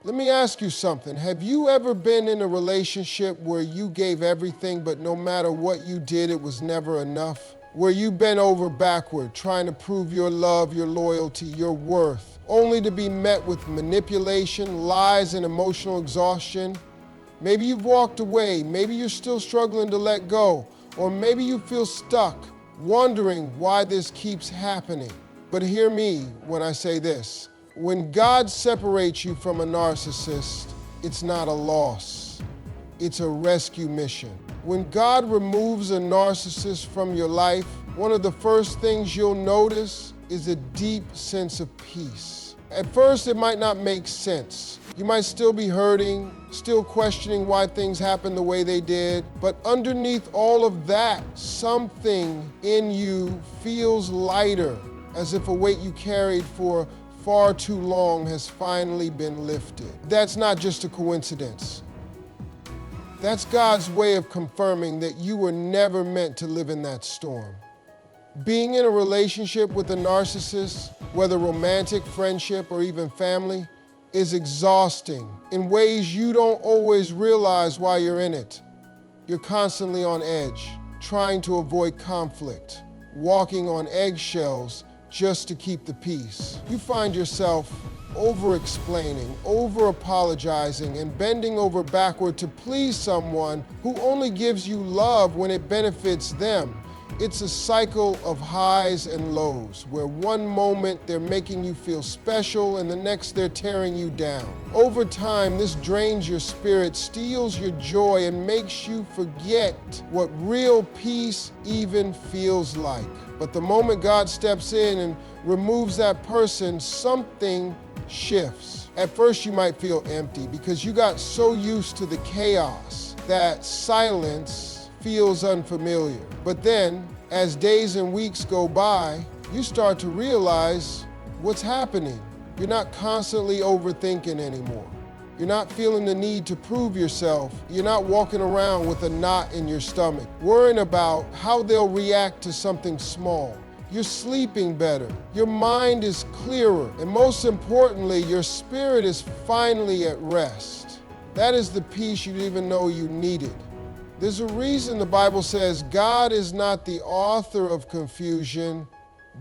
Let me ask you something. Have you ever been in a relationship where you gave everything, but no matter what you did, it was never enough? Where you bent over backward, trying to prove your love, your loyalty, your worth, only to be met with manipulation, lies, and emotional exhaustion? Maybe you've walked away, maybe you're still struggling to let go, or maybe you feel stuck, wondering why this keeps happening. But hear me when I say this. When God separates you from a narcissist, it's not a loss. It's a rescue mission. When God removes a narcissist from your life, one of the first things you'll notice is a deep sense of peace. At first, it might not make sense. You might still be hurting, still questioning why things happened the way they did, but underneath all of that, something in you feels lighter, as if a weight you carried for far too long has finally been lifted. That's not just a coincidence. That's God's way of confirming that you were never meant to live in that storm. Being in a relationship with a narcissist, whether romantic, friendship, or even family, is exhausting in ways you don't always realize while you're in it. You're constantly on edge, trying to avoid conflict, walking on eggshells just to keep the peace. You find yourself over-explaining, over-apologizing, and bending over backward to please someone who only gives you love when it benefits them. It's a cycle of highs and lows, where one moment they're making you feel special and the next they're tearing you down. Over time, this drains your spirit, steals your joy, and makes you forget what real peace even feels like. But the moment God steps in and removes that person, something shifts. At first, you might feel empty because you got so used to the chaos that silence feels unfamiliar. But then, as days and weeks go by, you start to realize what's happening. You're not constantly overthinking anymore. You're not feeling the need to prove yourself. You're not walking around with a knot in your stomach, worrying about how they'll react to something small. You're sleeping better. Your mind is clearer. And most importantly, your spirit is finally at rest. That is the peace you didn't even know you needed. There's a reason the Bible says God is not the author of confusion,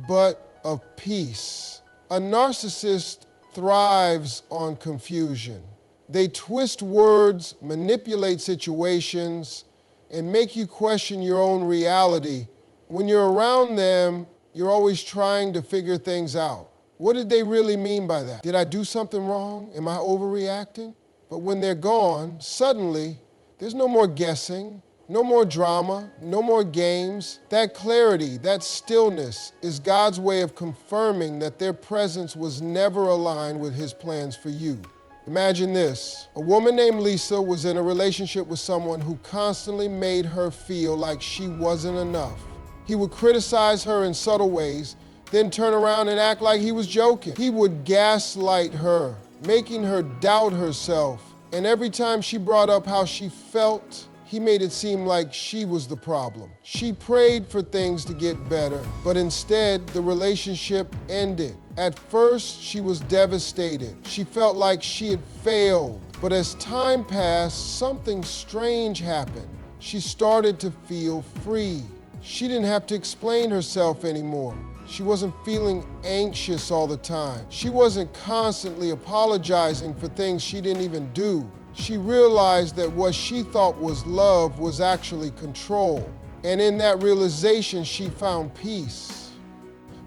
but of peace. A narcissist thrives on confusion. They twist words, manipulate situations, and make you question your own reality. When you're around them, you're always trying to figure things out. What did they really mean by that? Did I do something wrong? Am I overreacting? But when they're gone, suddenly, there's no more guessing, no more drama, no more games. That clarity, that stillness is God's way of confirming that their presence was never aligned with His plans for you. Imagine this. A woman named Lisa was in a relationship with someone who constantly made her feel like she wasn't enough. He would criticize her in subtle ways, then turn around and act like he was joking. He would gaslight her, making her doubt herself. And every time she brought up how she felt, he made it seem like she was the problem. She prayed for things to get better, but instead, the relationship ended. At first, she was devastated. She felt like she had failed. But as time passed, something strange happened. She started to feel free. She didn't have to explain herself anymore. She wasn't feeling anxious all the time. She wasn't constantly apologizing for things she didn't even do. She realized that what she thought was love was actually control. And in that realization, she found peace.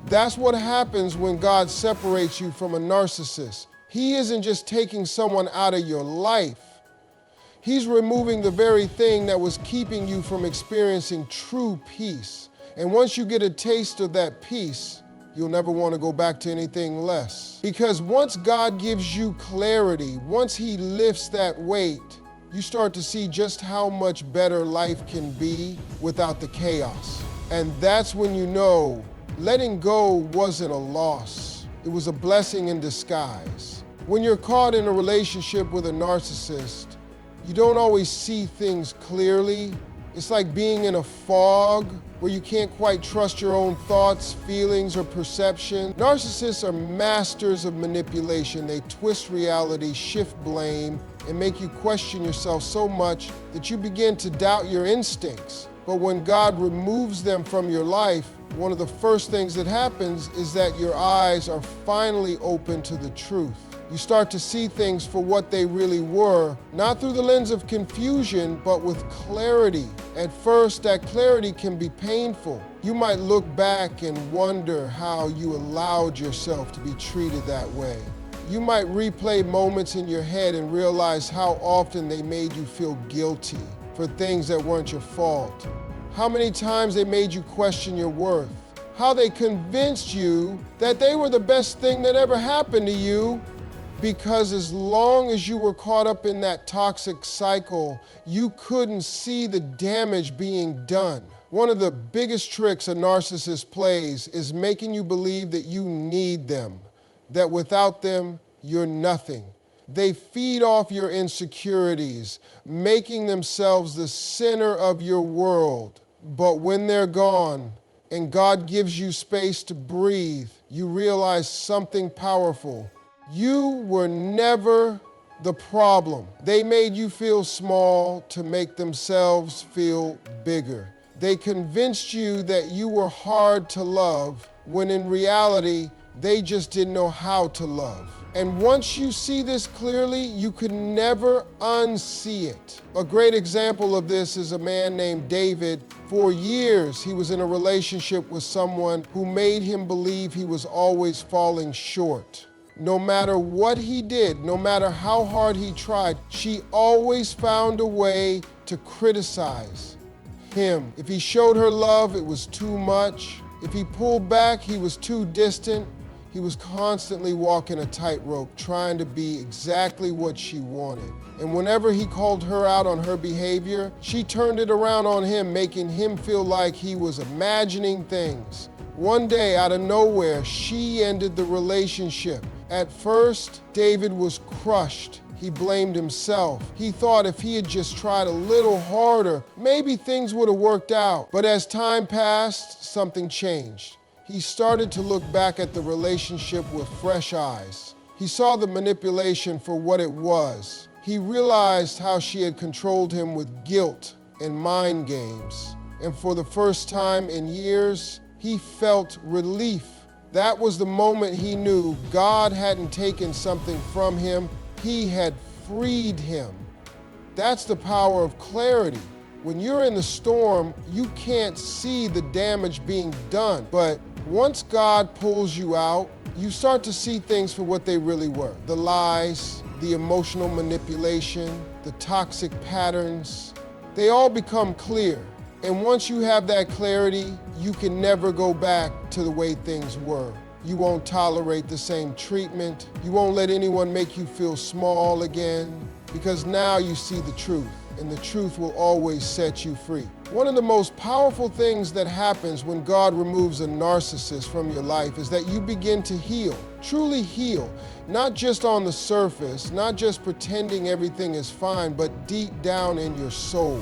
That's what happens when God separates you from a narcissist. He isn't just taking someone out of your life. He's removing the very thing that was keeping you from experiencing true peace. And once you get a taste of that peace, you'll never want to go back to anything less. Because once God gives you clarity, once He lifts that weight, you start to see just how much better life can be without the chaos. And that's when you know letting go wasn't a loss. It was a blessing in disguise. When you're caught in a relationship with a narcissist, you don't always see things clearly. It's like being in a fog where you can't quite trust your own thoughts, feelings, or perception. Narcissists are masters of manipulation. They twist reality, shift blame, and make you question yourself so much that you begin to doubt your instincts. But when God removes them from your life, one of the first things that happens is that your eyes are finally open to the truth. You start to see things for what they really were, not through the lens of confusion, but with clarity. At first, that clarity can be painful. You might look back and wonder how you allowed yourself to be treated that way. You might replay moments in your head and realize how often they made you feel guilty for things that weren't your fault. How many times they made you question your worth. How they convinced you that they were the best thing that ever happened to you, because as long as you were caught up in that toxic cycle, you couldn't see the damage being done. One of the biggest tricks a narcissist plays is making you believe that you need them, that without them, you're nothing. They feed off your insecurities, making themselves the center of your world. But when they're gone and God gives you space to breathe, you realize something powerful. You were never the problem. They made you feel small to make themselves feel bigger. They convinced you that you were hard to love, when in reality, they just didn't know how to love. And once you see this clearly, you can never unsee it. A great example of this is a man named David. For years, he was in a relationship with someone who made him believe he was always falling short. No matter what he did, no matter how hard he tried, she always found a way to criticize him. If he showed her love, it was too much. If he pulled back, he was too distant. He was constantly walking a tightrope, trying to be exactly what she wanted. And whenever he called her out on her behavior, she turned it around on him, making him feel like he was imagining things. One day, out of nowhere, she ended the relationship. At first, David was crushed. He blamed himself. He thought if he had just tried a little harder, maybe things would have worked out. But as time passed, something changed. He started to look back at the relationship with fresh eyes. He saw the manipulation for what it was. He realized how she had controlled him with guilt and mind games. And for the first time in years, he felt relief. That was the moment he knew God hadn't taken something from him, he had freed him. That's the power of clarity. When you're in the storm, you can't see the damage being done. But once God pulls you out, you start to see things for what they really were. The lies, the emotional manipulation, the toxic patterns, they all become clear. And once you have that clarity, you can never go back to the way things were. You won't tolerate the same treatment. You won't let anyone make you feel small again, because now you see the truth, and the truth will always set you free. One of the most powerful things that happens when God removes a narcissist from your life is that you begin to heal, truly heal, not just on the surface, not just pretending everything is fine, but deep down in your soul.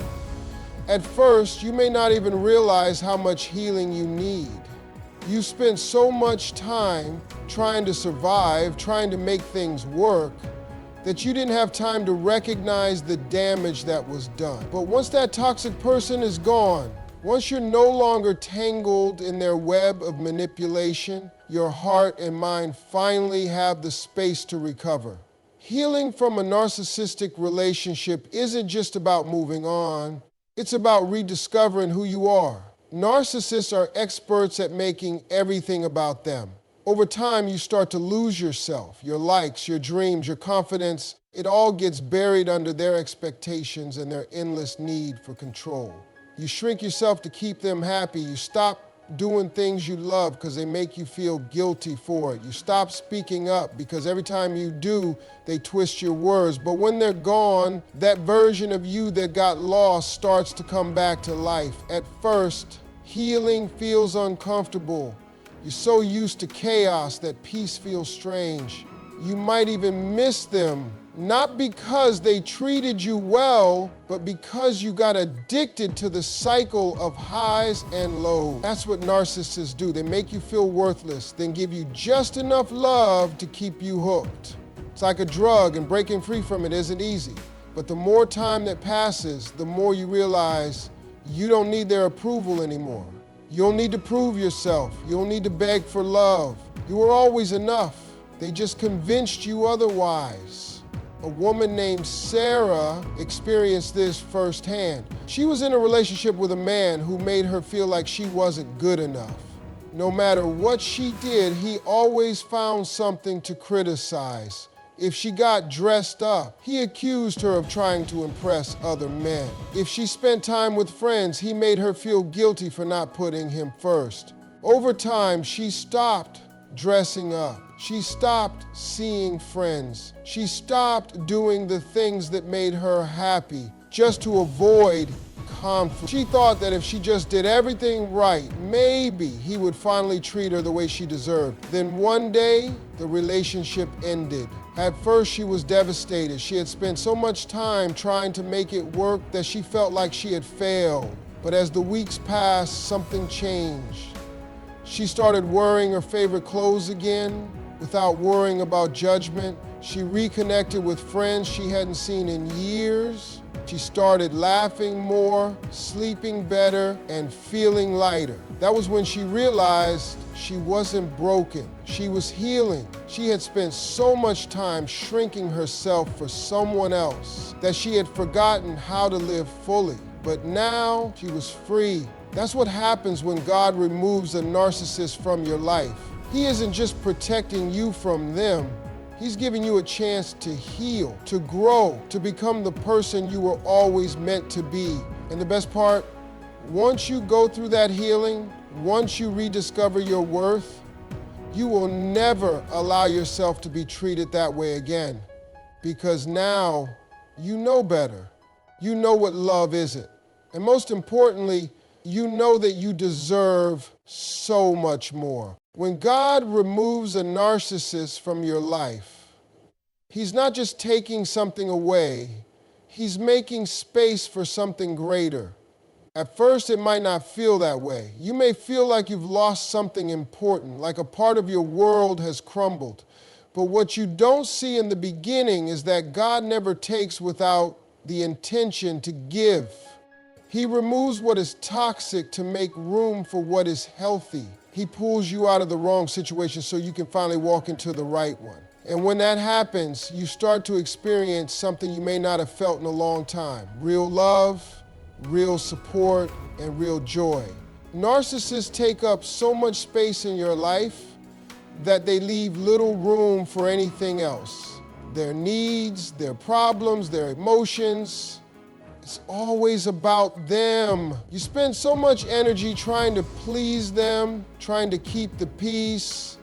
At first, you may not even realize how much healing you need. You spent so much time trying to survive, trying to make things work, that you didn't have time to recognize the damage that was done. But once that toxic person is gone, once you're no longer tangled in their web of manipulation, your heart and mind finally have the space to recover. Healing from a narcissistic relationship isn't just about moving on, it's about rediscovering who you are. Narcissists are experts at making everything about them. Over time, you start to lose yourself, your likes, your dreams, your confidence. It all gets buried under their expectations and their endless need for control. You shrink yourself to keep them happy. You stop doing things you love because they make you feel guilty for it. You stop speaking up because every time you do, they twist your words. But when they're gone, that version of you that got lost starts to come back to life. At first, healing feels uncomfortable. You're so used to chaos that peace feels strange. You might even miss them Not because they treated you well, but because you got addicted to the cycle of highs and lows. That's what narcissists do. They make you feel worthless, then give you just enough love to keep you hooked. It's like a drug, and breaking free from it isn't easy. But the more time that passes, the more you realize you don't need their approval anymore. You don't need to prove yourself. You don't need to beg for love. You were always enough. They just convinced you otherwise. A woman named Sarah experienced this firsthand. She was in a relationship with a man who made her feel like she wasn't good enough. No matter what she did, he always found something to criticize. If she got dressed up, he accused her of trying to impress other men. If she spent time with friends, he made her feel guilty for not putting him first. Over time, she stopped dressing up. She stopped seeing friends. She stopped doing the things that made her happy just to avoid conflict. She thought that if she just did everything right, maybe he would finally treat her the way she deserved. Then one day, the relationship ended. At first, she was devastated. She had spent so much time trying to make it work that she felt like she had failed. But as the weeks passed, something changed. She started wearing her favorite clothes again without worrying about judgment. She reconnected with friends she hadn't seen in years. She started laughing more, sleeping better, and feeling lighter. That was when she realized she wasn't broken. She was healing. She had spent so much time shrinking herself for someone else that she had forgotten how to live fully. But now she was free. That's what happens when God removes a narcissist from your life. He isn't just protecting you from them. He's giving you a chance to heal, to grow, to become the person you were always meant to be. And the best part, once you go through that healing, once you rediscover your worth, you will never allow yourself to be treated that way again. Because now you know better. You know what love isn't. And most importantly, you know that you deserve so much more. When God removes a narcissist from your life, He's not just taking something away, He's making space for something greater. At first, it might not feel that way. You may feel like you've lost something important, like a part of your world has crumbled. But what you don't see in the beginning is that God never takes without the intention to give. He removes what is toxic to make room for what is healthy. He pulls you out of the wrong situation so you can finally walk into the right one. And when that happens, you start to experience something you may not have felt in a long time. Real love, real support, and real joy. Narcissists take up so much space in your life that they leave little room for anything else. Their needs, their problems, their emotions. It's always about them. You spend so much energy trying to please them, trying to keep the peace,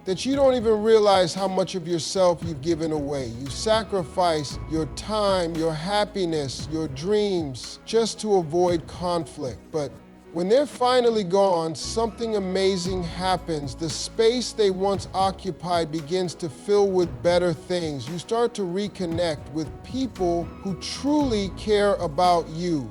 that you don't even realize how much of yourself you've given away. You sacrifice your time, your happiness, your dreams, just to avoid conflict. But when they're finally gone, something amazing happens. The space they once occupied begins to fill with better things. You start to reconnect with people who truly care about you.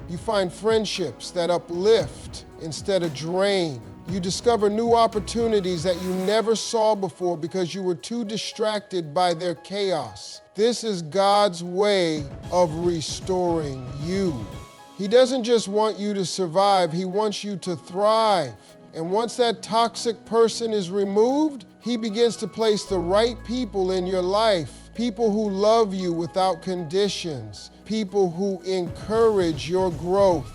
You find friendships that uplift instead of drain. You discover new opportunities that you never saw before because you were too distracted by their chaos. This is God's way of restoring you. He doesn't just want you to survive, He wants you to thrive. And once that toxic person is removed, He begins to place the right people in your life. People who love you without conditions. People who encourage your growth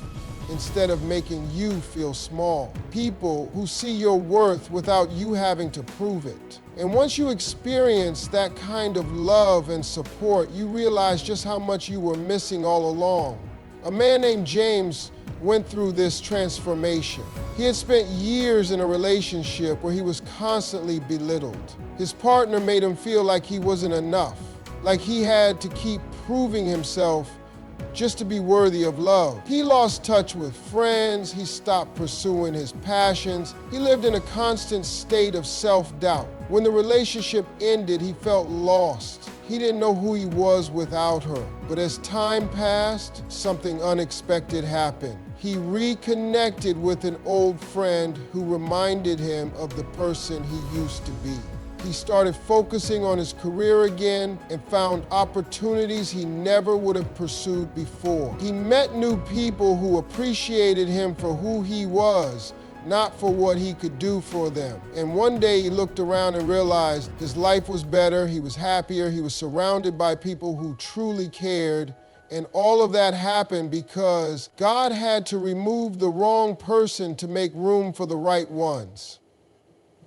instead of making you feel small. People who see your worth without you having to prove it. And once you experience that kind of love and support, you realize just how much you were missing all along. A man named James went through this transformation. He had spent years in a relationship where he was constantly belittled. His partner made him feel like he wasn't enough, like he had to keep proving himself just to be worthy of love. He lost touch with friends, he stopped pursuing his passions, he lived in a constant state of self-doubt. When the relationship ended, he felt lost. He didn't know who he was without her. But as time passed, something unexpected happened. He reconnected with an old friend who reminded him of the person he used to be. He started focusing on his career again and found opportunities he never would have pursued before. He met new people who appreciated him for who he was, not for what he could do for them. And one day he looked around and realized his life was better, he was happier, he was surrounded by people who truly cared. And all of that happened because God had to remove the wrong person to make room for the right ones.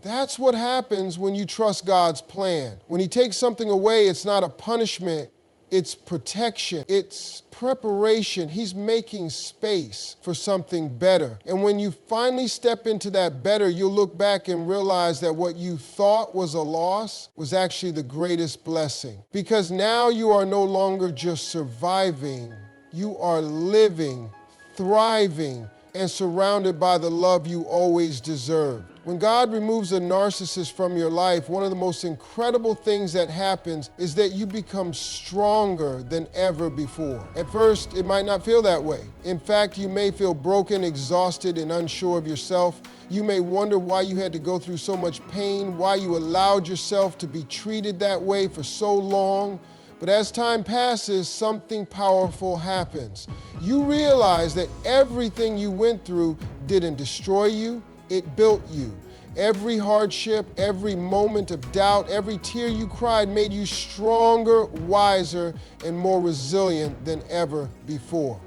That's what happens when you trust God's plan. When he takes something away, it's not a punishment, it's protection, it's preparation. He's making space for something better. And when you finally step into that better, you'll look back and realize that what you thought was a loss was actually the greatest blessing. Because now you are no longer just surviving, you are living, thriving, and surrounded by the love you always deserved. When God removes a narcissist from your life, one of the most incredible things that happens is that you become stronger than ever before. At first, it might not feel that way. In fact, you may feel broken, exhausted, and unsure of yourself. You may wonder why you had to go through so much pain, why you allowed yourself to be treated that way for so long. But as time passes, something powerful happens. You realize that everything you went through didn't destroy you, it built you. Every hardship, every moment of doubt, every tear you cried made you stronger, wiser, and more resilient than ever before.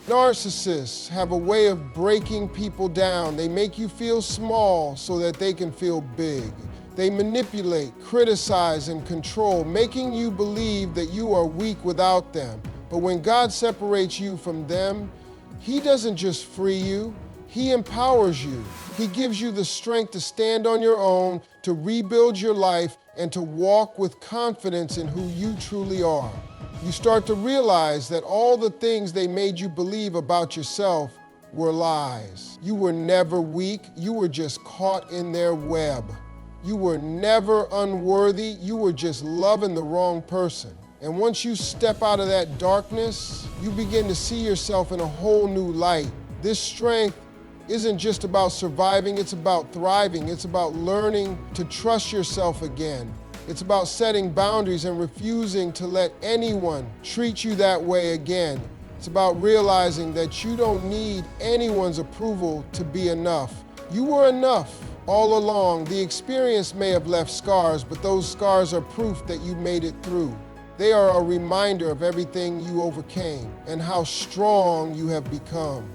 Narcissists have a way of breaking people down. They make you feel small so that they can feel big. They manipulate, criticize, and control, making you believe that you are weak without them. But when God separates you from them, he doesn't just free you, he empowers you. He gives you the strength to stand on your own, to rebuild your life, and to walk with confidence in who you truly are. You start to realize that all the things they made you believe about yourself were lies. You were never weak, you were just caught in their web. You were never unworthy, you were just loving the wrong person. And once you step out of that darkness, you begin to see yourself in a whole new light. This strength isn't just about surviving, it's about thriving. It's about learning to trust yourself again. It's about setting boundaries and refusing to let anyone treat you that way again. It's about realizing that you don't need anyone's approval to be enough. You were enough all along. The experience may have left scars, but those scars are proof that you made it through. They are a reminder of everything you overcame and how strong you have become.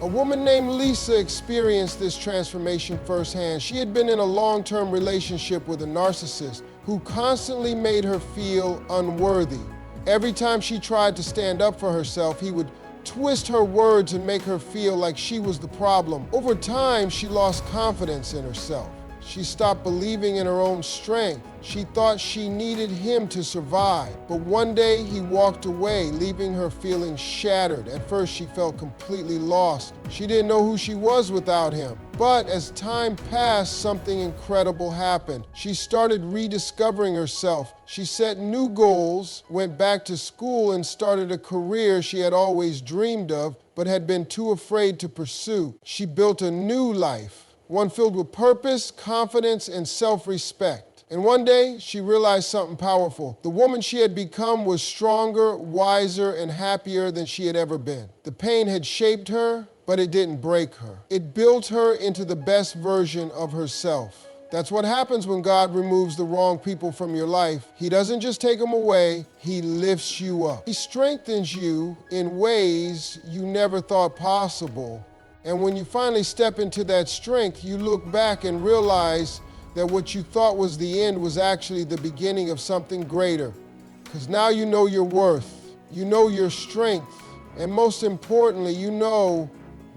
A woman named Lisa experienced this transformation firsthand. She had been in a long-term relationship with a narcissist who constantly made her feel unworthy. Every time she tried to stand up for herself, he would twist her words and make her feel like she was the problem. Over time, she lost confidence in herself. She stopped believing in her own strength. She thought she needed him to survive. But one day he walked away, leaving her feeling shattered. At first she felt completely lost. She didn't know who she was without him. But as time passed, something incredible happened. She started rediscovering herself. She set new goals, went back to school, and started a career she had always dreamed of, but had been too afraid to pursue. She built a new life, one filled with purpose, confidence, and self-respect. And one day, she realized something powerful. The woman she had become was stronger, wiser, and happier than she had ever been. The pain had shaped her, but it didn't break her. It built her into the best version of herself. That's what happens when God removes the wrong people from your life. He doesn't just take them away, he lifts you up. He strengthens you in ways you never thought possible. And when you finally step into that strength, you look back and realize that what you thought was the end was actually the beginning of something greater. Because now you know your worth, you know your strength, and most importantly, you know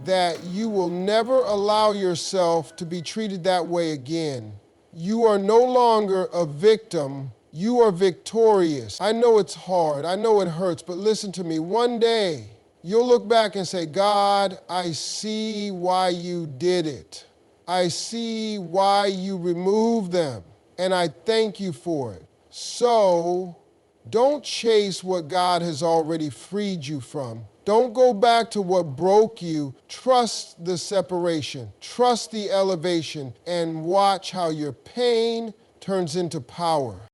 that you will never allow yourself to be treated that way again. You are no longer a victim, you are victorious. I know it's hard, I know it hurts, but listen to me, one day, you'll look back and say, God, I see why you did it. I see why you removed them, and I thank you for it. So Don't chase what God has already freed you from. Don't go back to what broke you. Trust the separation. Trust the elevation and watch how your pain turns into power.